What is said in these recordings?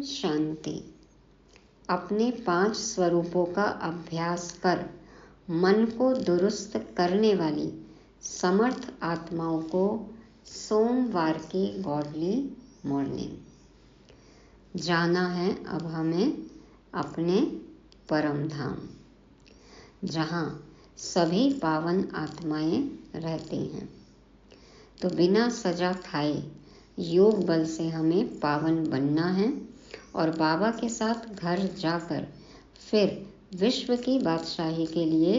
शांति। अपने 5 स्वरूपों का अभ्यास कर मन को दुरुस्त करने वाली समर्थ आत्माओं को सोमवार की गॉडली मॉर्निंग। जाना है अब हमें अपने परम धाम, जहाँ सभी पावन आत्माएं रहती हैं। तो बिना सजा खाए योग बल से हमें पावन बनना है और बाबा के साथ घर जाकर फिर विश्व की बादशाही के लिए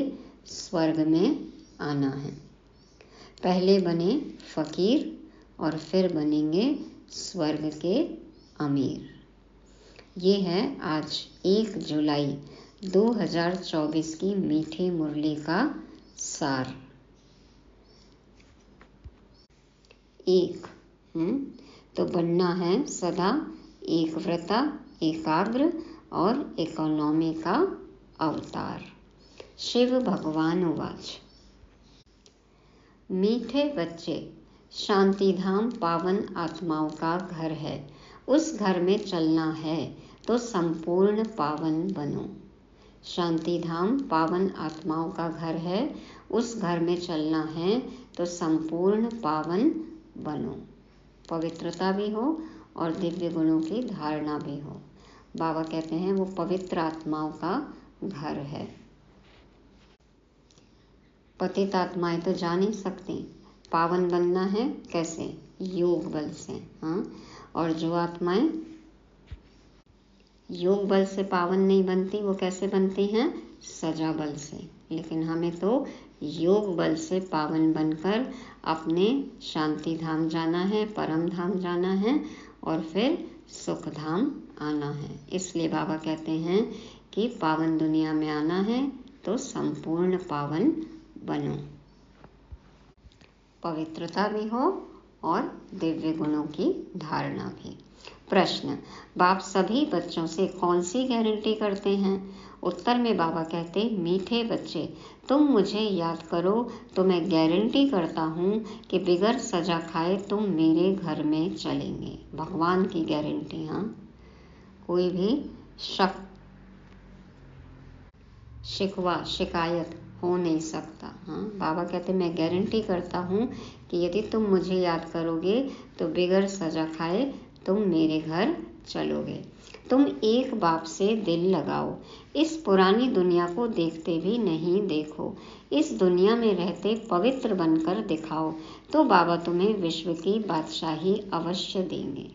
स्वर्ग में आना है। पहले बने फकीर और फिर बनेंगे स्वर्ग के अमीर। ये है आज 1 जुलाई 2024 की मीठी मुरली का सार। 1 तो बनना है सदा एक व्रता, एकाग्र और इकोनॉमी का अवतार। शिव भगवान उवाच। मीठे बच्चे, शांतिधाम पावन आत्माओं का घर है। उस घर में चलना है तो संपूर्ण पावन बनो। शांतिधाम पावन आत्माओं का घर है, उस घर में चलना है तो संपूर्ण पावन बनो। पवित्रता भी हो और दिव्य गुणों की धारणा भी हो। बाबा कहते हैं वो पवित्र आत्माओं का घर है। पतित आत्माएं तो जा नहीं सकती, पावन बनना है कैसे? योग बल से। और जो आत्माएं योग बल से पावन नहीं बनती, वो कैसे बनती हैं? सजा बल से। लेकिन हमें तो योग बल से पावन बनकर अपने शांति धाम जाना है, परम धाम जाना है और फिर सुख धाम आना है। इसलिए बाबा कहते हैं कि पावन दुनिया में आना है तो संपूर्ण पावन बनो। पवित्रता भी हो और दिव्य गुणों की धारणा भी। प्रश्न, बाप सभी बच्चों से कौन सी गारंटी करते हैं? उत्तर में बाबा कहते, मीठे बच्चे, तुम मुझे याद करो तो मैं गारंटी करता हूँ कि बिगर सजा खाए तुम मेरे घर में चलेंगे। भगवान की गारंटी। कोई भी शिकवा शिकायत हो नहीं सकता। बाबा कहते मैं गारंटी करता हूँ कि यदि तुम मुझे याद करोगे तो बिगर सजा खाए तुम मेरे घर चलोगे। तुम एक बाप से दिल लगाओ, इस पुरानी दुनिया को देखते भी नहीं देखो, इस दुनिया में रहते पवित्र बनकर दिखाओ, तो बाबा तुम्हें विश्व की बादशाही अवश्य देंगे।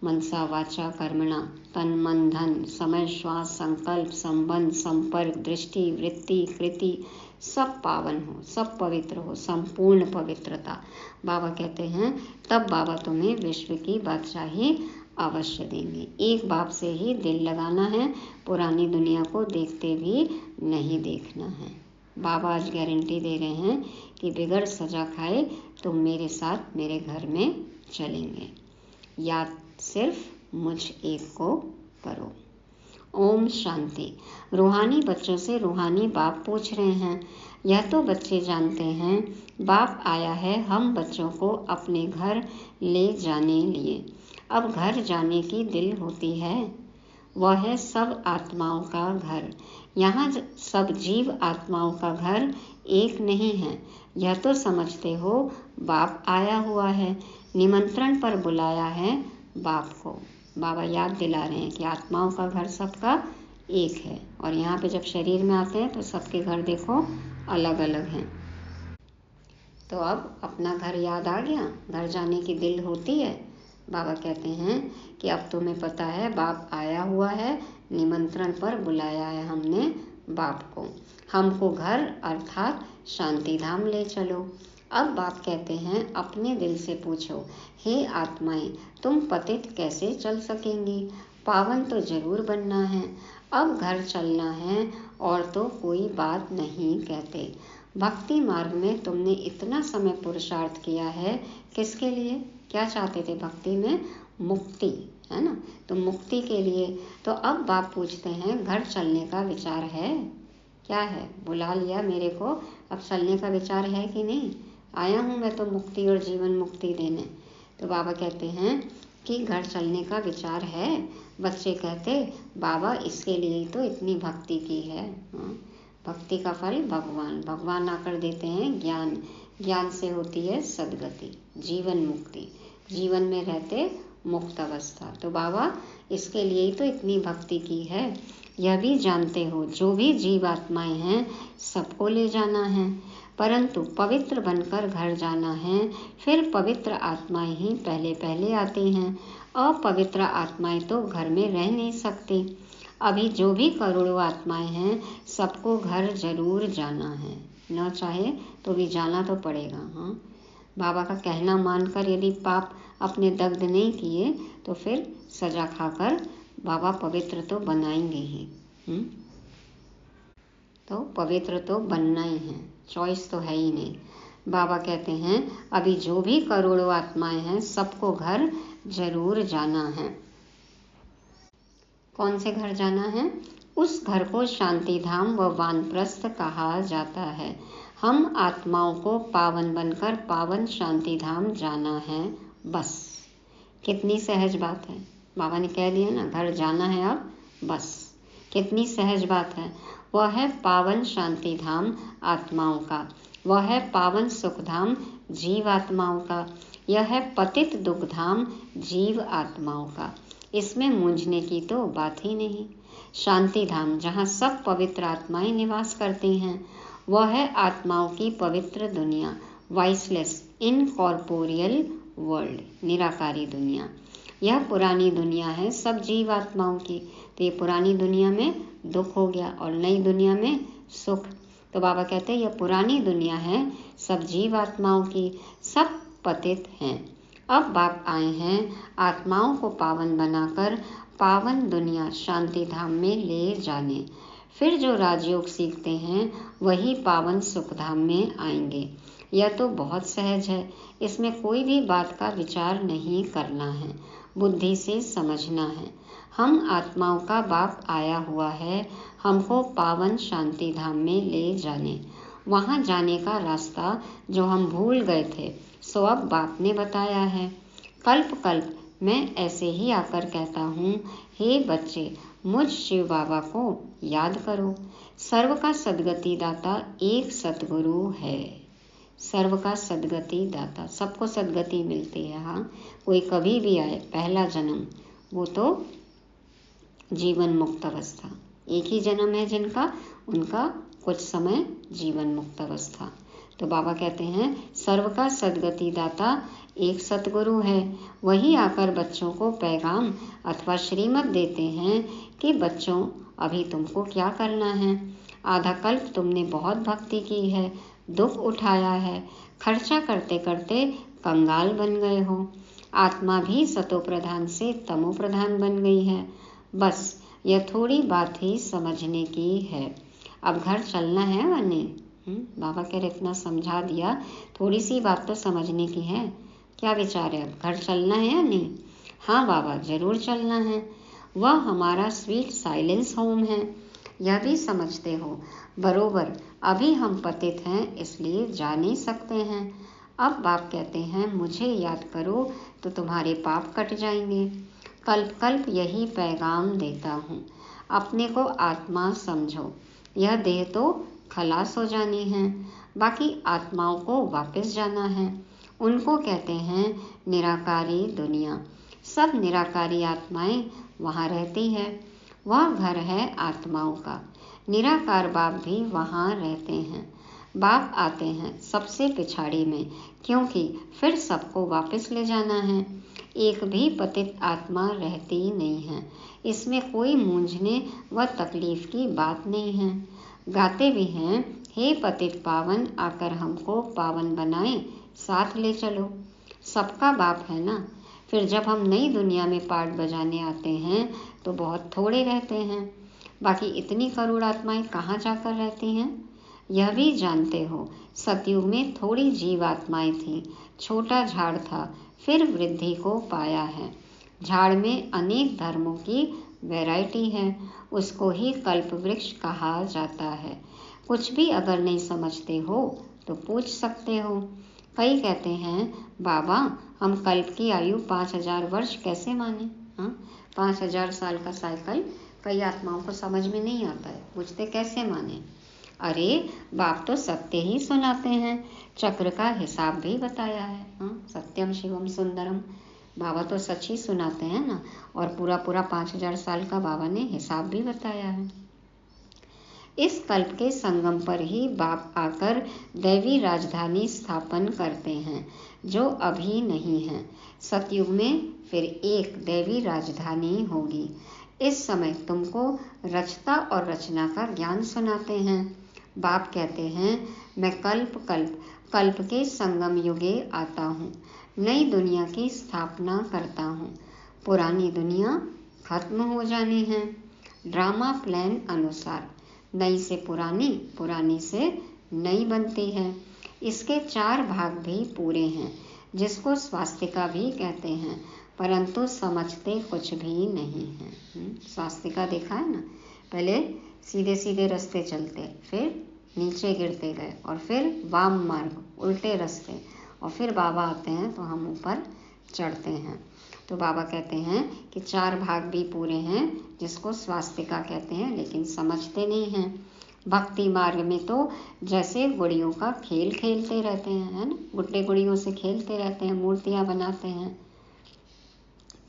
मनसा वाचा कर्मणा, तन मन धन, समय श्वास संकल्प संबंध संपर्क दृष्टि वृत्ति कृति सब पावन हो, सब पवित्र हो, संपूर्ण पवित्रता। बाबा कहते हैं तब बाबा तुम्हें विश्व की बादशाही अवश्य देंगे। एक बाप से ही दिल लगाना है, पुरानी दुनिया को देखते भी नहीं देखना है। बाबा आज गारंटी दे रहे हैं कि बिगर सजा खाए तुम मेरे साथ मेरे घर में चलेंगे। याद सिर्फ मुझ एक को करो। ओम शांति। रूहानी बच्चों से रूहानी बाप पूछ रहे हैं, यह तो बच्चे जानते हैं बाप आया है हम बच्चों को अपने घर ले जाने लिए। अब घर जाने की दिल होती है, वह है सब आत्माओं का घर। यहाँ सब जीव आत्माओं का घर एक नहीं है, यह तो समझते हो बाप आया हुआ है, निमंत्रण पर बुलाया है बाप को। बाबा याद दिला रहे हैं कि आत्माओं का घर सबका एक है और यहाँ पे जब शरीर में आते हैं तो सबके घर देखो अलग अलग हैं। तो अब अपना घर याद आ गया, घर जाने की दिल होती है। बाबा कहते हैं कि अब तुम्हें पता है बाप आया हुआ है, निमंत्रण पर बुलाया है हमने बाप को, हमको घर अर्थात शांति धाम ले चलो। अब बाप कहते हैं अपने दिल से पूछो, हे आत्माएं तुम पतित कैसे चल सकेंगी? पावन तो जरूर बनना है। अब घर चलना है और तो कोई बात नहीं कहते। भक्ति मार्ग में तुमने इतना समय पुरुषार्थ किया है, किसके लिए? क्या चाहते थे भक्ति में? मुक्ति, है ना? तो मुक्ति के लिए। तो अब बाप पूछते हैं घर चलने का विचार है? क्या है? बुला लिया मेरे को, अब चलने का विचार है कि नहीं? आया हूँ मैं तो मुक्ति और जीवन मुक्ति देने। तो बाबा कहते हैं कि घर चलने का विचार है। बच्चे कहते बाबा इसके लिए तो इतनी भक्ति की है। हाँ, भक्ति का फल भगवान आकर देते हैं ज्ञान, ज्ञान से होती है सद्गति, जीवन मुक्ति, जीवन में रहते मुक्त अवस्था। तो बाबा इसके लिए ही तो इतनी भक्ति की है। यह भी जानते हो जो भी जीवात्माएं हैं सबको ले जाना है, परंतु पवित्र बनकर घर जाना है। फिर पवित्र आत्माएं ही पहले पहले आती हैं, अपवित्र आत्माएं तो घर में रह नहीं सकती। अभी जो भी करोड़ों आत्माएं हैं सबको घर जरूर जाना है, न चाहे तो भी जाना तो पड़ेगा। हाँ, बाबा का कहना मानकर यदि पाप अपने दग्ध नहीं किए तो फिर सजा खाकर बाबा पवित्र तो बनाएंगे ही। तो पवित्र तो बनना ही है, चॉइस तो है ही नहीं। बाबा कहते हैं अभी जो भी करोड़ों आत्माएं हैं सबको घर जरूर जाना है। कौन से घर जाना है? उस घर को शांति धाम व वानप्रस्थ कहा जाता है। हम आत्माओं को पावन बनकर पावन शांति धाम जाना है, बस। कितनी सहज बात है। बाबा ने कह दिया ना, घर जाना है अब, बस। कितनी सहज बात है। वह है पावन शांति धाम आत्माओं का, वह है पावन सुख धाम जीव आत्माओं का, यह है पतित दुख धाम जीव आत्माओं का। इसमें मूंझने की तो बात ही नहीं। शांति धाम जहाँ सब पवित्र आत्माएं निवास करती हैं, वह है आत्माओं की पवित्र दुनिया, वाइसलेस इनकॉर्पोरियल वर्ल्ड, निराकारी दुनिया। यह पुरानी दुनिया है सब जीव आत्माओं की। तो ये पुरानी दुनिया में दुख हो गया और नई दुनिया में सुख। तो बाबा कहते हैं यह पुरानी दुनिया है सब जीव आत्माओं की, सब पतित हैं। अब बाप आए हैं आत्माओं को पावन बनाकर पावन दुनिया शांति धाम में ले जाने। फिर जो राजयोग सीखते हैं वही पावन सुख धाम में आएंगे। यह तो बहुत सहज है, इसमें कोई भी बात का विचार नहीं करना है, बुद्धि से समझना है। हम आत्माओं का बाप आया हुआ है हमको पावन शांति धाम में ले जाने। वहाँ जाने का रास्ता जो हम भूल गए थे सो अब बाप ने बताया है। कल्प कल्प मैं ऐसे ही आकर कहता हूँ, हे बच्चे मुझ शिव बाबा को याद करो। सर्व का सद्गति दाता एक सतगुरु है। सर्व का सद्गति दाता, सबको सद्गति मिलती है। हाँ, कोई कभी भी आए, पहला जन्म वो तो जीवन मुक्त अवस्था, एक ही जन्म है जिनका, उनका कुछ समय जीवन मुक्त अवस्था। तो बाबा कहते हैं सर्व का सद्गति दाता एक सतगुरु है। वही आकर बच्चों को पैगाम अथवा श्रीमत देते हैं कि बच्चों अभी तुमको क्या करना है। आधा कल्प तुमने बहुत भक्ति की है, दुख उठाया है, खर्चा करते करते कंगाल बन गए हो। आत्मा भी सतो प्रधान से तमो प्रधान बन गई है। बस यह थोड़ी बात ही समझने की है। अब घर चलना है व नहीं? बाबा कह रहे इतना समझा दिया, थोड़ी सी बात तो समझने की है। क्या विचार है, अब घर चलना है या नहीं? हाँ बाबा जरूर चलना है, वह हमारा स्वीट साइलेंस होम है, यह भी समझते हो बरोबर। अभी हम पतित हैं इसलिए जा नहीं सकते हैं। अब बाप कहते हैं मुझे याद करो तो तुम्हारे पाप कट जाएंगे। कल्प कल्प यही पैगाम देता हूँ, अपने को आत्मा समझो। यह देह तो खलास हो जानी है, बाकी आत्माओं को वापस जाना है। उनको कहते हैं निराकारी दुनिया। सब निराकारी आत्माएं वहाँ रहती है, वह घर है आत्माओं का। निराकार बाप भी वहाँ रहते हैं। बाप आते हैं सबसे पिछाड़ी में, क्योंकि फिर सबको वापस ले जाना है। एक भी पतित आत्मा रहती नहीं है, इसमें कोई मूंझने व तकलीफ की बात नहीं है। गाते भी हैं, हे पतित पावन आकर हमको पावन बनाए, साथ ले चलो। सबका बाप है ना। फिर जब हम नई दुनिया में पार्ट बजाने आते हैं तो बहुत थोड़े रहते हैं, बाकी इतनी करोड़ आत्माएं कहाँ जाकर रहती हैं? यह भी जानते हो सतयुग में थोड़ी जीव आत्माएं थी, छोटा झाड़ था, फिर वृद्धि को पाया है। झाड़ में अनेक धर्मों की वैरायटी है, उसको ही कल्प वृक्ष कहा जाता है। कुछ भी अगर नहीं समझते हो तो पूछ सकते हो। कई कहते हैं बाबा हम कल्प की आयु 5000 वर्ष कैसे माने? हाँ, 5000 साल का साइकिल कई आत्माओं को समझ में नहीं आता है, पूछते कैसे माने। अरे बाप तो सत्य ही सुनाते हैं, चक्र का हिसाब भी बताया है। हाँ, सत्यम शिवम सुंदरम, बाबा तो सच ही सुनाते हैं ना। और पूरा 5000 साल का बाबा ने हिसाब भी बताया है। इस कल्प के संगम पर ही बाप आकर दैवी राजधानी स्थापन करते हैं, जो अभी नहीं है। सतयुग में फिर एक दैवी राजधानी होगी। इस समय तुमको रचता और रचना का ज्ञान सुनाते हैं। बाप कहते हैं, मैं कल्प के संगम युगे आता हूँ, नई दुनिया की स्थापना करता हूँ। पुरानी दुनिया खत्म हो जानी है। ड्रामा प्लान अनुसार नई से पुरानी, पुरानी से नई बनती है। इसके 4 भाग भी पूरे हैं, जिसको स्वास्तिका भी कहते हैं, परंतु समझते कुछ भी नहीं हैं। स्वास्तिका देखा है ना, पहले सीधे सीधे रास्ते चलते, फिर नीचे गिरते गए, और फिर वाम मार्ग, उल्टे रास्ते, और फिर बाबा आते हैं तो हम ऊपर चढ़ते हैं। तो बाबा कहते हैं कि 4 भाग भी पूरे हैं, जिसको स्वास्तिका कहते हैं, लेकिन समझते नहीं हैं। भक्ति मार्ग में तो जैसे गुड़ियों का खेल खेलते रहते हैं, है ना, गुड्डे गुड़ियों से खेलते रहते हैं, मूर्तियाँ बनाते हैं,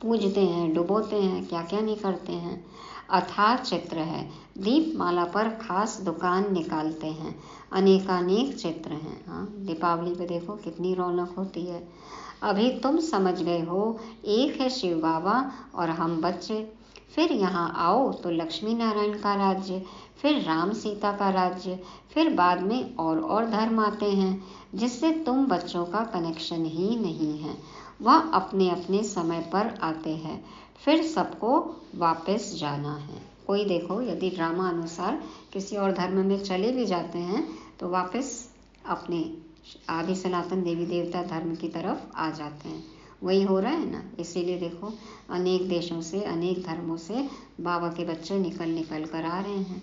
पूजते हैं, डुबोते हैं, क्या क्या नहीं करते हैं। अथाह चित्र है, दीपमाला पर खास दुकान निकालते हैं, अनेकानेक चित्र हैं। हाँ, दीपावली पे देखो कितनी रौनक होती है। अभी तुम समझ गए हो, एक है शिव बाबा और हम बच्चे। फिर यहाँ आओ तो लक्ष्मी नारायण का राज्य, फिर राम सीता का राज्य, फिर बाद में और धर्म आते हैं, जिससे तुम बच्चों का कनेक्शन ही नहीं है। वह अपने अपने समय पर आते हैं, फिर सबको वापस जाना है। कोई देखो, यदि ड्रामा अनुसार किसी और धर्म में चले भी जाते हैं तो वापस अपने आदि सनातन देवी देवता धर्म की तरफ आ जाते हैं। वही हो रहा है ना। इसीलिए देखो, अनेक देशों से, अनेक धर्मों से बाबा के बच्चे निकल निकल कर आ रहे हैं।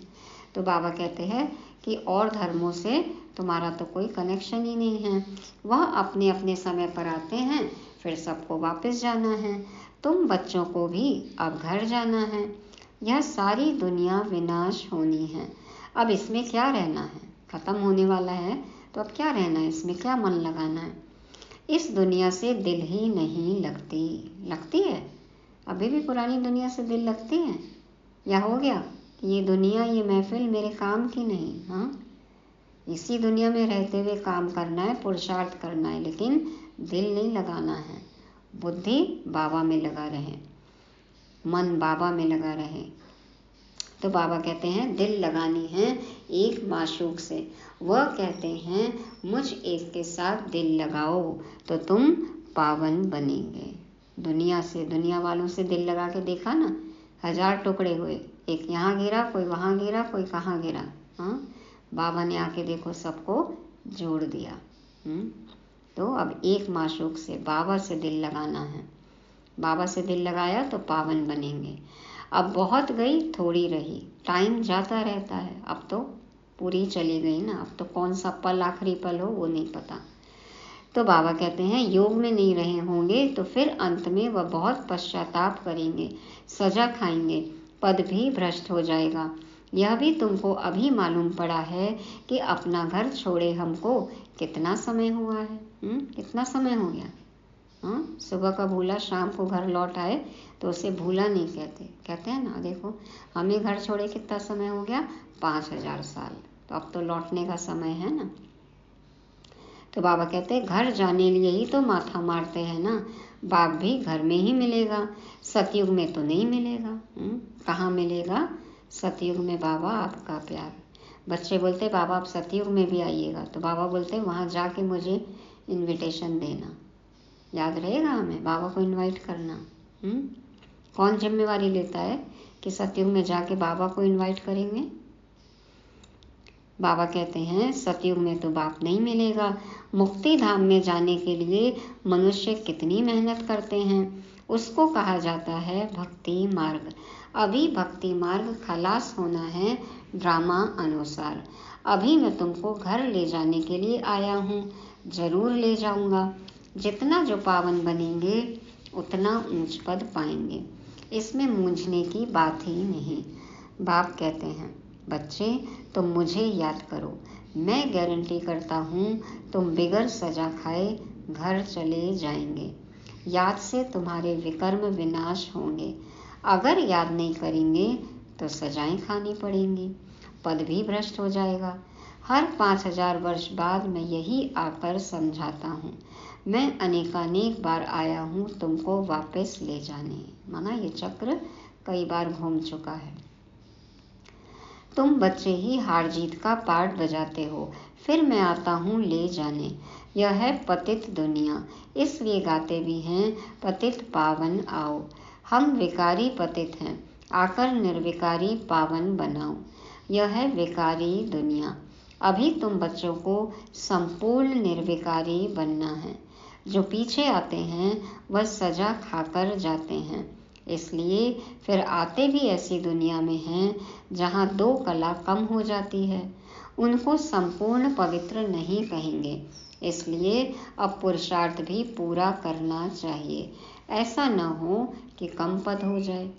तो बाबा कहते हैं कि और धर्मों से तुम्हारा तो कोई कनेक्शन ही नहीं है। वह अपने अपने समय पर आते हैं, फिर सबको वापस जाना है। तुम बच्चों को भी अब घर जाना है। यह सारी दुनिया विनाश होनी है। अब इसमें क्या रहना है, खत्म होने वाला है, तो अब क्या रहना है, इसमें क्या मन लगाना है। इस दुनिया से दिल ही नहीं लगती है। अभी भी पुरानी दुनिया से दिल लगती है, या हो गया ये दुनिया, ये महफिल मेरे काम की नहीं। हाँ, इसी दुनिया में रहते हुए काम करना है, पुरुषार्थ करना है, लेकिन दिल नहीं लगाना है। बुद्धि बाबा में लगा रहे, मन बाबा में लगा रहे। तो बाबा कहते हैं दिल लगानी है एक माशूक से। वह कहते हैं मुझ एक के साथ दिल लगाओ तो तुम पावन बनेंगे। दुनिया से, दुनिया वालों से दिल लगा के देखा ना, 1000 टुकड़े हुए, एक यहाँ गिरा, कोई वहाँ गिरा, कोई कहाँ गिरा। हाँ, बाबा ने आके देखो सबको जोड़ दिया। तो अब एक माशूक से, बाबा से दिल लगाना है। बाबा से दिल लगाया तो पावन बनेंगे। अब बहुत गई थोड़ी रही, टाइम जाता रहता है, अब तो पूरी चली गई ना, अब तो कौन सा पल आखिरी पल हो वो नहीं पता। तो बाबा कहते हैं योग में नहीं रहे होंगे तो फिर अंत में वह बहुत पश्चाताप करेंगे, सजा खाएंगे, पद भी भ्रष्ट हो जाएगा। यह भी तुमको अभी मालूम पड़ा है कि अपना घर छोड़े हमको कितना समय हुआ है। कितना समय हो गया। हाँ, सुबह का भूला शाम को घर लौट आए तो उसे भूला नहीं कहते हैं ना। देखो, हमें घर छोड़े कितना समय हो गया, 5000 साल, तो अब तो लौटने का समय है ना। तो बाबा कहते हैं घर जाने लिए ही तो माथा मारते हैं ना, बाप भी घर में ही मिलेगा, सतयुग में तो नहीं मिलेगा। कहाँ मिलेगा, सतयुग में बाबा आपका प्यार। बच्चे बोलते बाबा आप सतयुग में भी आइएगा, तो बाबा बोलते वहाँ जाके मुझे इनविटेशन देना। याद रहेगा हमें बाबा को इनवाइट करना। कौन जिम्मेवारी लेता है कि सतयुग में जाके बाबा को इनवाइट करेंगे। बाबा कहते हैं सतयुग में तो बाप नहीं मिलेगा। मुक्ति धाम में जाने के लिए मनुष्य कितनी मेहनत करते हैं, उसको कहा जाता है भक्ति मार्ग। अभी भक्ति मार्ग खलास होना है ड्रामा अनुसार। अभी मैं तुमको घर ले जाने के लिए आया हूँ, जरूर ले जाऊंगा। जितना जो पावन बनेंगे उतना ऊंच पद पाएंगे। इसमें मूंझने की बात ही नहीं। बाप कहते हैं, बच्चे तुम मुझे याद करो, मैं गारंटी करता हूँ तुम बिगर सजा खाए घर चले जाएंगे। याद से तुम्हारे विकर्म विनाश होंगे। अगर याद नहीं करेंगे तो सजाएं खानी पड़ेंगी, पद भी भ्रष्ट हो जाएगा। हर 5000 वर्ष बाद मैं यही आकर समझाता हूँ। मैं अनेकानेक बार आया हूँ तुमको वापस ले जाने। माना ये चक्र कई बार घूम चुका है। तुम बच्चे ही हार जीत का पार्ट बजाते हो, फिर मैं आता हूँ ले जाने। यह है पतित दुनिया, इसलिए गाते भी हैं पतित पावन आओ। हम विकारी पतित हैं, आकर निर्विकारी पावन बनाओ। यह है विकारी दुनिया। अभी तुम बच्चों को संपूर्ण निर्विकारी बनना है। जो पीछे आते हैं वह सजा खाकर जाते हैं, इसलिए फिर आते भी ऐसी दुनिया में हैं जहाँ 2 कला कम हो जाती है। उनको संपूर्ण पवित्र नहीं कहेंगे, इसलिए अब पुरुषार्थ भी पूरा करना चाहिए। ऐसा न हो कि कम पद हो जाए।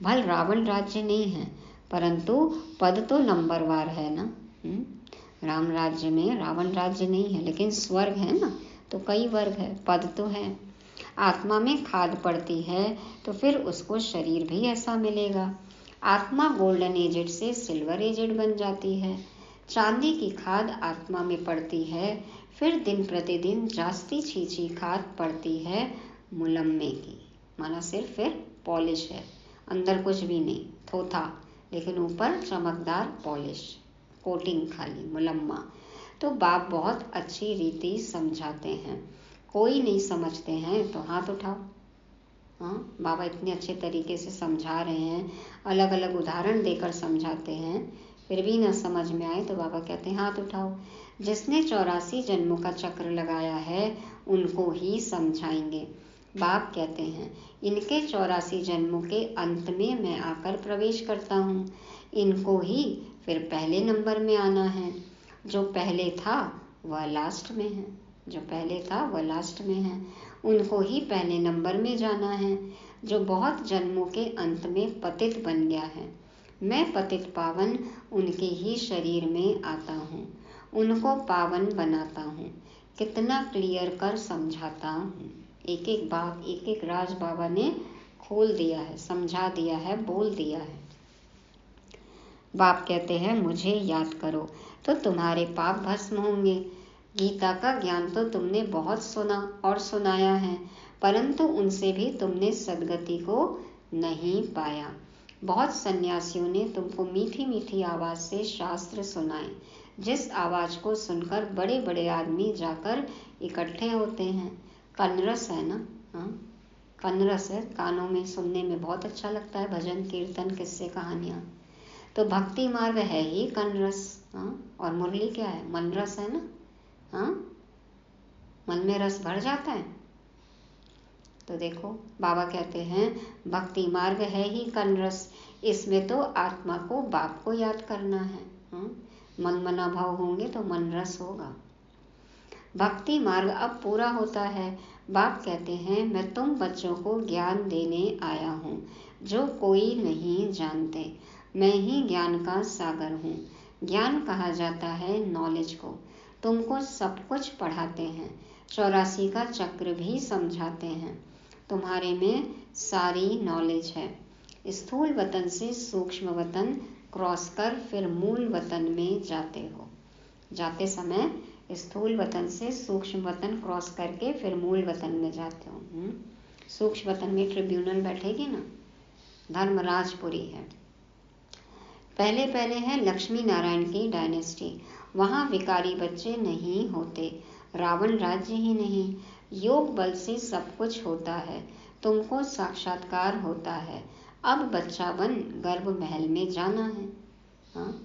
भल रावण राज्य नहीं है, परंतु पद तो नंबरवार है ना। राम राज्य में रावण राज्य नहीं है, लेकिन स्वर्ग है ना, तो कई वर्ग है, पद तो है। आत्मा में खाद पड़ती है तो फिर उसको शरीर भी ऐसा मिलेगा। आत्मा गोल्डन एजेड से सिल्वर एजेड बन जाती है। चांदी की खाद आत्मा में पड़ती है, फिर दिन प्रतिदिन जास्ती छीछी खाद पड़ती है मुलम्मे की। माना सिर्फ फिर पॉलिश है, अंदर कुछ भी नहीं, थोथा, लेकिन ऊपर चमकदार पॉलिश, कोटिंग खाली मुलम्मा। तो बाप बहुत अच्छी रीति समझाते हैं। कोई नहीं समझते हैं तो हाथ उठाओ। हाँ, बाबा इतने अच्छे तरीके से समझा रहे हैं, अलग अलग उदाहरण देकर समझाते हैं, फिर भी न समझ में आए तो बाबा कहते हैं हाथ उठाओ। जिसने 84 जन्मों का चक्र लगाया है उनको ही समझाएंगे। बाप कहते हैं इनके 84 जन्मों के अंत में मैं आकर प्रवेश करता हूँ। इनको ही फिर पहले नंबर में आना है। जो पहले था वह लास्ट में है, जो पहले था वह लास्ट में है। उनको ही पहले नंबर में जाना है। जो बहुत जन्मों के अंत में पतित बन गया है, मैं पतित पावन उनके ही शरीर में आता हूँ, उनको पावन बनाता हूँ। कितना क्लियर कर समझाता हूँ। एक एक बात, एक एक राज बाबा ने खोल दिया है, समझा दिया है, बोल दिया है। बाप कहते हैं मुझे याद करो तो तुम्हारे पाप भस्म होंगे। गीता का ज्ञान तो तुमने बहुत सुना और सुनाया है, परंतु उनसे भी तुमने सदगति को नहीं पाया। बहुत सन्यासियों ने तुमको मीठी मीठी आवाज से शास्त्र सुनाए, जिस आवाज को सुनकर बड़े बड़े आदमी जाकर इकट्ठे होते हैं। कनरस है ना, हाँ कनरस है, कानों में सुनने में बहुत अच्छा लगता है, भजन कीर्तन किस्से कहानियाँ। तो भक्ति मार्ग है ही कनरस। हाँ, और मुरली क्या है, मन रस है ना। हाँ, मन में रस भर जाता है। तो देखो बाबा कहते हैं भक्ति मार्ग है ही कनरस, इसमें तो आत्मा को बाप को याद करना है। मन मना भाव होंगे तो मन रस होगा। भक्ति मार्ग अब पूरा होता है। बाप कहते हैं मैं तुम बच्चों को ज्ञान देने आया हूँ जो कोई नहीं जानते। मैं ही ज्ञान का सागर हूँ। ज्ञान कहा जाता है नॉलेज को। तुमको सब कुछ पढ़ाते हैं, 84 का चक्र भी समझाते हैं। तुम्हारे में सारी नॉलेज है। स्थूल वतन से सूक्ष्म वतन क्रॉस कर फिर मूल वतन में जाते हो। जाते समय स्थूल वतन से सूक्ष्म वतन क्रॉस करके फिर मूल वतन में जाते हो। सूक्ष्म वतन में ट्रिब्यूनल बैठेगी ना, धर्मराजपुरी है। पहले पहले है लक्ष्मी नारायण की डायनेस्टी, वहाँ विकारी बच्चे नहीं होते, रावण राज्य ही नहीं। योग बल से सब कुछ होता है, तुमको साक्षात्कार होता है। अब बच्चा बन गर्भ महल में जाना है। हाँ,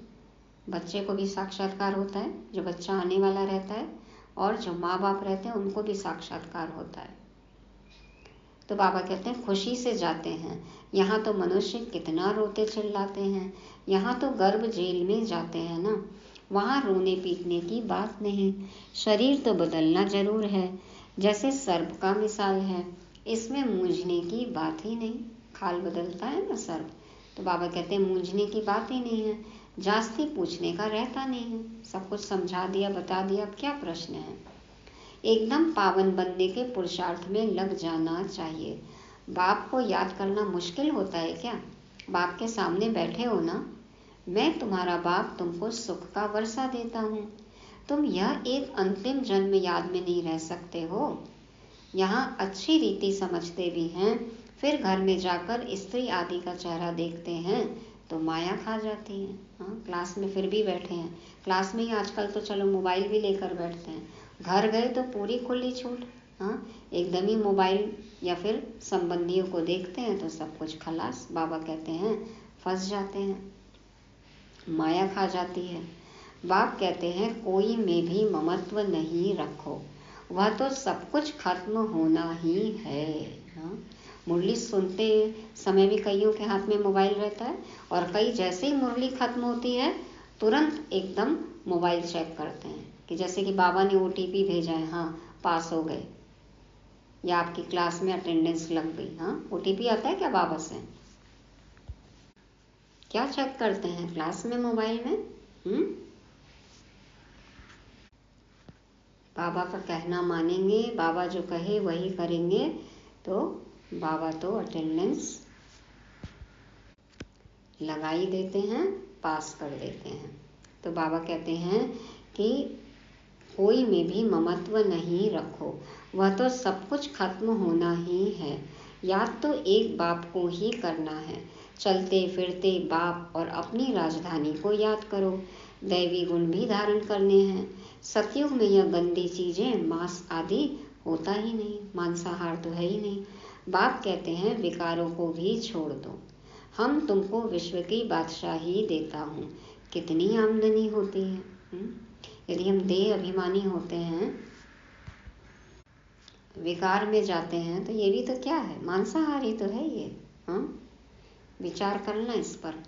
बच्चे को भी साक्षात्कार होता है, जो बच्चा आने वाला रहता है, और जो माँ बाप रहते हैं उनको भी साक्षात्कार होता है। तो बाबा कहते हैं खुशी से जाते हैं। यहाँ तो मनुष्य कितना रोते चिल्लाते हैं, यहाँ तो गर्भ जेल में जाते हैं ना। वहाँ रोने पीटने की बात नहीं, शरीर तो बदलना जरूर है, जैसे सर्प का मिसाल है, इसमें मूंझने की बात ही नहीं। खाल बदलता है ना सर्प। तो बाबा कहते हैं मूंझने की बात ही नहीं है, जास्ती पूछने का रहता नहीं है, सब कुछ समझा दिया बता दिया, अब क्या प्रश्न है। एकदम पावन बनने के पुरुषार्थ में लग जाना चाहिए। बाप को याद करना मुश्किल होता है क्या? बाप के सामने बैठे हो ना, मैं तुम्हारा बाप तुमको सुख का वर्षा देता हूँ, तुम यह एक अंतिम जन्म याद में नहीं रह सकते हो। यहाँ अच्छी रीति समझते भी हैं, फिर घर में जाकर स्त्री आदि का चेहरा देखते हैं तो माया खा जाती है। हाँ, क्लास में फिर भी बैठे हैं, क्लास में ही आजकल तो चलो मोबाइल भी लेकर बैठते हैं, घर गए तो पूरी खुली छूट। हाँ, एकदम ही मोबाइल या फिर संबंधियों को देखते हैं तो सब कुछ खलास। बाबा कहते हैं फंस जाते हैं, माया खा जाती है। बाप कहते हैं कोई में भी ममत्व नहीं रखो, वह तो सब कुछ खत्म होना ही है। हाँ, मुरली सुनते समय भी कईयों के हाथ में मोबाइल रहता है, और कई जैसे ही मुरली खत्म होती है तुरंत एकदम मोबाइल चेक करते हैं कि जैसे कि बाबा ने OTP भेजा है, हाँ पास हो गए, या आपकी क्लास में अटेंडेंस लग गई। हाँ, OTP आता है क्या बाबा से? क्या चेक करते हैं क्लास में मोबाइल में? बाबा का कहना मानेंगे, बाबा जो कहे वही करेंगे, तो बाबा तो अटेंडेंस लगा ही देते हैं, पास कर देते हैं। तो बाबा कहते हैं कि कोई में भी ममत्व नहीं रखो, वह तो सब कुछ खत्म होना ही है। याद तो एक बाप को ही करना है, चलते फिरते बाप और अपनी राजधानी को याद करो। दैवी गुण भी धारण करने हैं। सतयुग में यह गंदी चीजें मांस आदि होता ही नहीं, मांसाहार तो है ही नहीं। बाप कहते हैं विकारों को भी छोड़ दो, हम तुमको विश्व की बादशाही देता हूँ। कितनी आमदनी होती है। यदि हम देह अभिमानी होते हैं, विकार में जाते हैं, तो ये भी तो क्या है, मांसाहारी तो है ये। हाँ, विचार करना इस पर।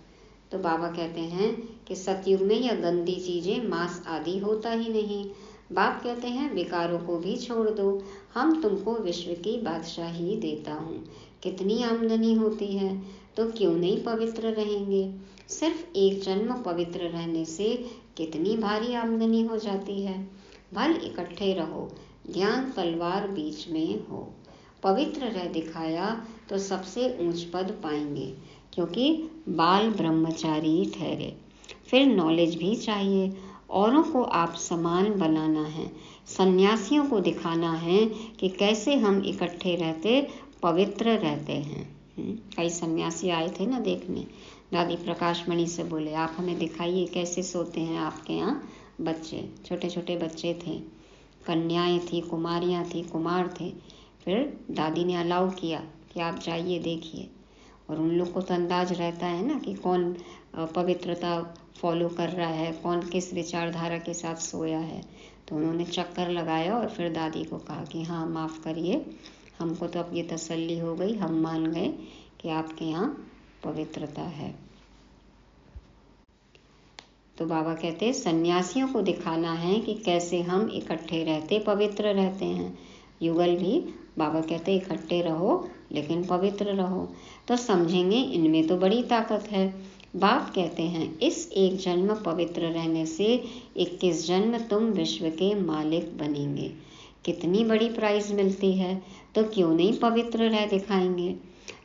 तो बाबा कहते हैं कि सतयुग में यह गंदी चीजें मांस आदि होता ही नहीं। बाप कहते हैं विकारों को भी छोड़ दो, हम तुमको विश्व की बादशाही देता हूँ। कितनी आमदनी होती है, तो क्यों नहीं पवित्र रहेंगे। सिर्फ एक जन्म पवित्र रहने से कितनी भारी आमदनी हो जाती है। भल इकट्ठे रहो, ज्ञान तलवार बीच में हो। पवित्र रह दिखाया तो सबसे ऊंच पद पाएंगे, क्योंकि बाल ब्रह्मचारी ठहरे। फिर नॉलेज भी चाहिए, औरों को आप समान बनाना है। सन्यासियों को दिखाना है कि कैसे हम इकट्ठे रहते पवित्र रहते हैं। कई सन्यासी आए थे ना देखने, दादी प्रकाश मणि से बोले आप हमें दिखाइए कैसे सोते हैं आपके यहाँ बच्चे। छोटे छोटे बच्चे थे, कन्याएं थी, कुमारियाँ थी, कुमार थे। फिर दादी ने अलाउ किया कि आप जाइए देखिए। और उन लोग को तो अंदाज रहता है ना कि कौन पवित्रता फॉलो कर रहा है, कौन किस विचारधारा के साथ सोया है। तो उन्होंने चक्कर लगाया और फिर दादी को कहा कि हाँ माफ़ करिए, हमको तो अब ये तसल्ली हो गई, हम मान गए कि आपके यहाँ पवित्रता है। तो बाबा कहते हैं सन्यासियों को दिखाना है कि कैसे हम इकट्ठे रहते पवित्र रहते हैं। युगल भी बाबा कहते हैं इकट्ठे रहो लेकिन पवित्र रहो, तो समझेंगे इनमें तो बड़ी ताकत है। बाप कहते हैं इस एक जन्म पवित्र रहने से 21 जन्म तुम विश्व के मालिक बनेंगे। कितनी बड़ी प्राइज मिलती है, तो क्यों नहीं पवित्र रह दिखाएंगे।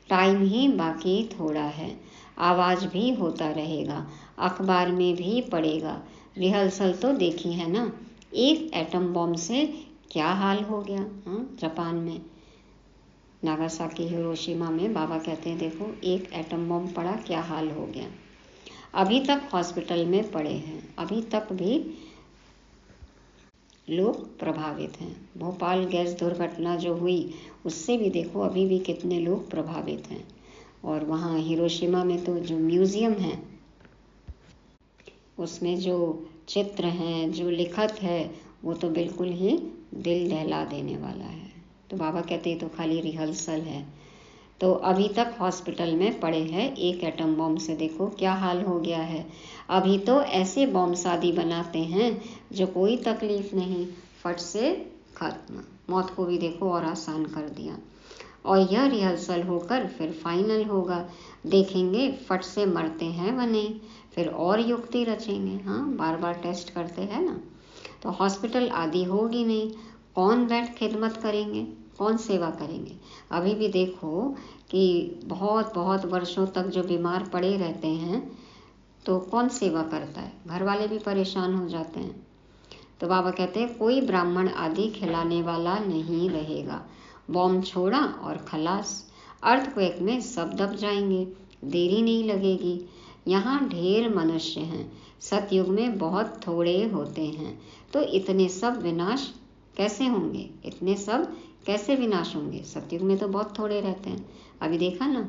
टाइम ही बाकी थोड़ा है, आवाज़ भी होता रहेगा, अखबार में भी पड़ेगा। रिहर्सल तो देखी है ना, एक एटम बॉम्ब से क्या हाल हो गया। हाँ, जापान में नागासाकी हिरोशिमा में बाबा कहते हैं देखो एक एटम बॉम्ब पड़ा, क्या हाल हो गया। अभी तक हॉस्पिटल में पड़े हैं, अभी तक भी लोग प्रभावित हैं। भोपाल गैस दुर्घटना जो हुई उससे भी देखो अभी भी कितने लोग प्रभावित हैं। और वहाँ हिरोशिमा में तो जो म्यूज़ियम है उसमें जो चित्र हैं, जो लिखत है, वो तो बिल्कुल ही दिल दहला देने वाला है। तो बाबा कहते हैं तो खाली रिहर्सल है। तो अभी तक हॉस्पिटल में पड़े हैं, एक एटम बॉम्ब से देखो क्या हाल हो गया है। अभी तो ऐसे बॉम्ब शादी बनाते हैं जो कोई तकलीफ नहीं, फट से खत्म। मौत को भी देखो और आसान कर दिया। और यह रिहर्सल होकर फिर फाइनल होगा। देखेंगे फट से मरते हैं व नहीं, फिर और युक्ति रचेंगे। हाँ, बार बार टेस्ट करते हैं ना। तो हॉस्पिटल आदि होगी नहीं, कौन बैठ खिदमत करेंगे, कौन सेवा करेंगे। अभी भी देखो कि बहुत बहुत वर्षों तक जो बीमार पड़े रहते हैं तो कौन सेवा करता है, घर वाले भी परेशान हो जाते हैं। तो बाबा कहते हैं कोई ब्राह्मण आदि खिलाने वाला नहीं रहेगा। बॉम्ब छोड़ा और खलास, अर्थक्वेक में सब दब जाएंगे, देरी नहीं लगेगी। यहाँ ढेर मनुष्य हैं, सतयुग में बहुत थोड़े होते हैं, तो इतने सब विनाश कैसे होंगे, इतने सब कैसे विनाश होंगे। सतयुग में तो बहुत थोड़े रहते हैं। अभी देखा ना,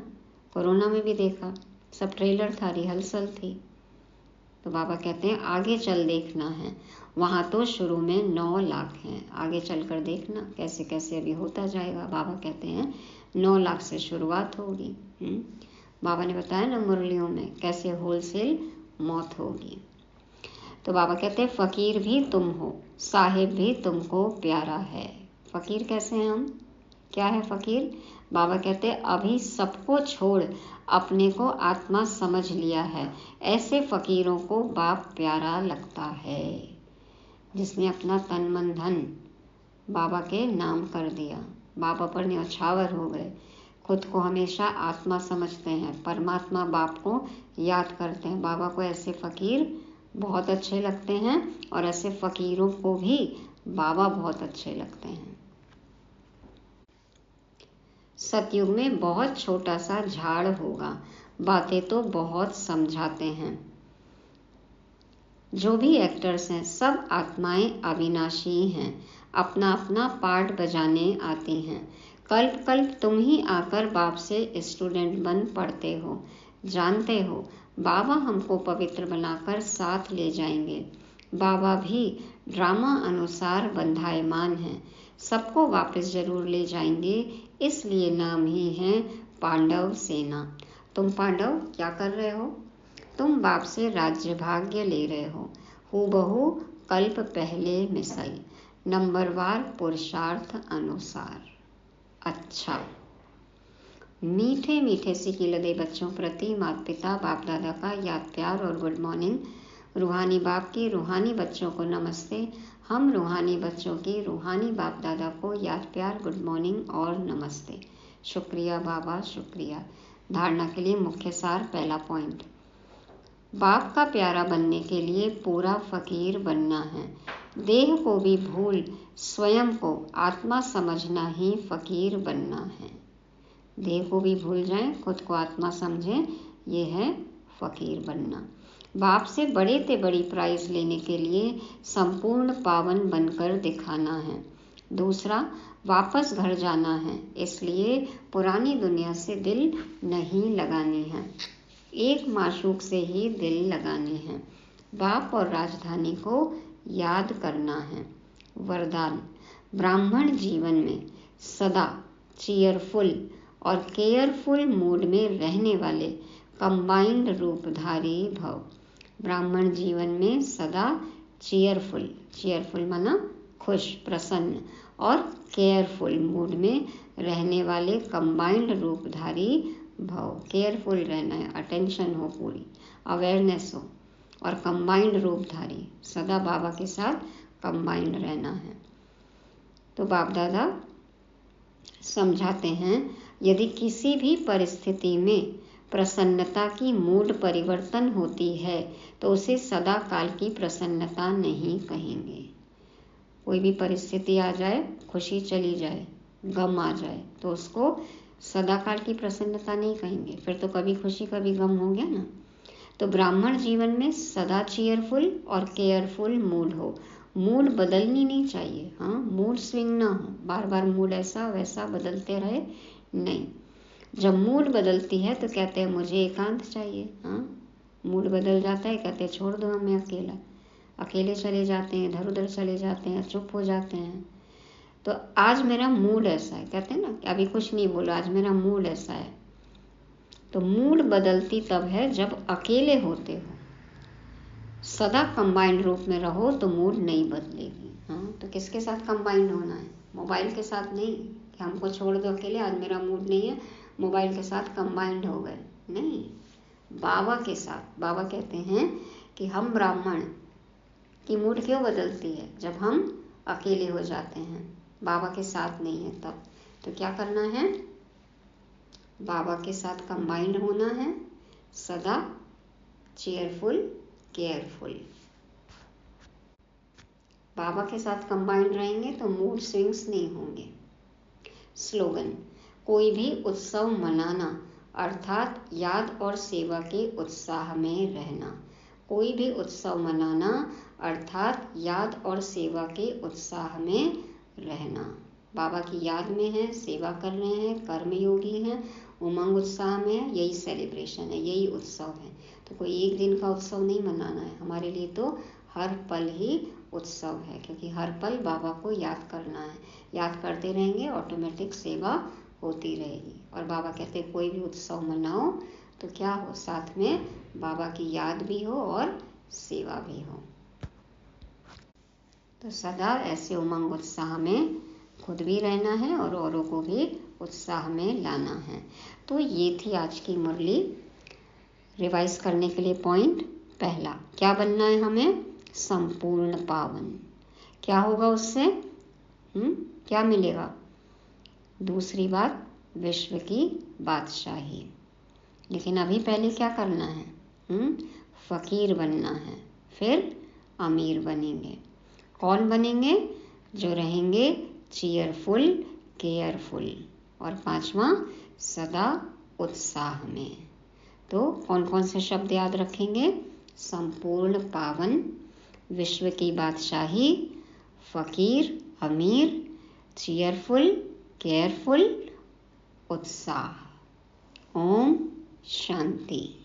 कोरोना में भी देखा, सब ट्रेलर था, रिहर्सल थी। तो बाबा कहते हैं आगे चल देखना है, वहाँ तो शुरू में 9 लाख हैं, आगे चल कर देखना कैसे कैसे अभी होता जाएगा। बाबा कहते हैं 9 लाख से शुरुआत होगी। बाबा ने बताया ना मुरलियों में कैसे होलसेल मौत होगी। तो बाबा कहते हैं फ़कीर भी तुम हो, साहिब भी तुमको प्यारा है। फ़कीर कैसे हैं हम, क्या है फ़कीर। बाबा कहते हैं अभी सबको छोड़ अपने को आत्मा समझ लिया है, ऐसे फ़कीरों को बाप प्यारा लगता है। जिसने अपना तन मन धन बाबा के नाम कर दिया, बाबा पर न्यौछावर हो गए, खुद को हमेशा आत्मा समझते हैं, परमात्मा बाप को याद करते हैं। बाबा को ऐसे फ़कीर बहुत अच्छे लगते हैं और ऐसे फ़कीरों को भी बाबा बहुत अच्छे लगते हैं। सतयुग में बहुत छोटा सा झाड़ होगा, बातें तो बहुत समझाते हैं। जो भी एक्टर्स हैं सब आत्माएं अविनाशी हैं, अपना अपना पार्ट बजाने आती हैं। कल्प कल्प तुम ही आकर बाप से स्टूडेंट बन पढ़ते हो, जानते हो बाबा हमको पवित्र बनाकर साथ ले जाएंगे। बाबा भी ड्रामा अनुसार बंधायमान हैं, सबको वापस जरूर ले जाएंगे, इसलिए नाम ही है पांडव सेना। तुम पांडव क्या कर रहे हो, तुम बाप से राज्य भाग्य ले रहे हो, हूबहू कल्प पहले मिसल, नंबरवार पुरुषार्थ अनुसार। अच्छा, मीठे मीठे सिकी लदे बच्चों प्रति माता पिता बाप दादा का याद प्यार और गुड मॉर्निंग। रूहानी बाप की रूहानी बच्चों को नमस्ते। हम रूहानी बच्चों की रूहानी बाप दादा को याद प्यार, गुड मॉर्निंग और नमस्ते। शुक्रिया बाबा, शुक्रिया। धारणा के लिए मुख्य सार, पहला पॉइंट, बाप का प्यारा बनने के लिए पूरा फ़कीर बनना है। देह को भी भूल स्वयं को आत्मा समझना ही फ़कीर बनना है। देह को भी भूल जाएं, खुद को आत्मा समझें, ये है फ़कीर बनना। बाप से बड़े से बड़ी प्राइज़ लेने के लिए संपूर्ण पावन बनकर दिखाना है। दूसरा, वापस घर जाना है, इसलिए पुरानी दुनिया से दिल नहीं लगानी है, एक माशूक से ही दिल लगानी है। बाप और राजधानी को याद करना है। वरदान, ब्राह्मण जीवन में सदा चीयरफुल और केयरफुल मूड में रहने वाले कंबाइंड रूपधारी भव। ब्राह्मण जीवन में सदा चीयरफुल माना खुश, प्रसन्न, और केयरफुल मूड में रहने वाले कंबाइंड रूपधारी भव। केयरफुल रहना है, अटेंशन हो, पूरी अवेयरनेस हो, और कंबाइंड रूपधारी, सदा बाबा के साथ कंबाइंड रहना है। तो बाप दादा समझाते हैं, यदि किसी भी परिस्थिति में प्रसन्नता की मूड परिवर्तन होती है तो उसे सदा काल की प्रसन्नता नहीं कहेंगे। कोई भी परिस्थिति आ जाए, खुशी चली जाए, गम आ जाए, तो उसको सदा काल की प्रसन्नता नहीं कहेंगे, फिर तो कभी खुशी कभी गम हो गया ना। तो ब्राह्मण जीवन में सदा चीयरफुल और केयरफुल मूड हो, मूड बदलनी नहीं चाहिए। हाँ, मूड स्विंग ना हो, बार बार मूड ऐसा वैसा बदलते रहे, नहीं। जब मूड बदलती है तो कहते हैं मुझे एकांत चाहिए। हाँ, मूड बदल जाता है, कहते हैं छोड़ दो हमें अकेला, अकेले चले जाते हैं, इधर उधर चले जाते हैं, चुप हो जाते हैं। तो आज मेरा मूड ऐसा है, कहते हैं ना कि अभी कुछ नहीं बोलो, आज मेरा मूड ऐसा है। तो मूड बदलती तब है जब अकेले होते हो। सदा कंबाइंड रूप में रहो तो मूड नहीं बदलेगी। हाँ, तो किसके साथ कंबाइंड होना है, मोबाइल के साथ नहीं, कि हमको छोड़ दो अकेले, आज मेरा मूड नहीं है, मोबाइल के साथ कंबाइंड हो गए। नहीं, बाबा के साथ। बाबा कहते हैं कि हम ब्राह्मण की मूड क्यों बदलती है? जब हम अकेले हो जाते हैं, बाबा के साथ नहीं है तब। तो क्या करना है? बाबा के साथ कंबाइंड होना है, सदा चेयरफुल, केयरफुल। बाबा के साथ कंबाइंड रहेंगे तो मूड स्विंग्स नहीं होंगे। स्लोगन: कोई भी उत्सव मनाना अर्थात याद और सेवा के उत्साह में रहना। कोई भी उत्सव मनाना अर्थात याद और सेवा के उत्साह में रहना। बाबा की याद में है, सेवा कर रहे हैं, कर्मयोगी हैं, उमंग उत्साह में है, यही सेलिब्रेशन है, यही उत्सव है। तो कोई एक दिन का उत्सव नहीं मनाना है, हमारे लिए तो हर पल ही उत्सव है, क्योंकि हर पल बाबा को याद करना है। याद करते रहेंगे, ऑटोमेटिक सेवा होती रहेगी। और बाबा कहते हैं कोई भी उत्सव मनाओ तो क्या हो, साथ में बाबा की याद भी हो और सेवा भी हो। तो सदा ऐसे उमंग उत्साह में खुद भी रहना है और औरों को भी उत्साह में लाना है। तो ये थी आज की मुरली। रिवाइज करने के लिए पॉइंट: पहला, क्या बनना है हमें? संपूर्ण पावन। क्या होगा उससे? क्या मिलेगा? दूसरी बात, विश्व की बादशाही। लेकिन अभी पहले क्या करना है? फकीर बनना है, फिर अमीर बनेंगे। कौन बनेंगे? जो रहेंगे चीयरफुल, केयरफुल। और पांचवा, सदा उत्साह में। तो कौन कौन से शब्द याद रखेंगे? संपूर्ण पावन, विश्व की बादशाही, फकीर, अमीर, चीयरफुल, केयरफुल, उत्साह। ओम शांति।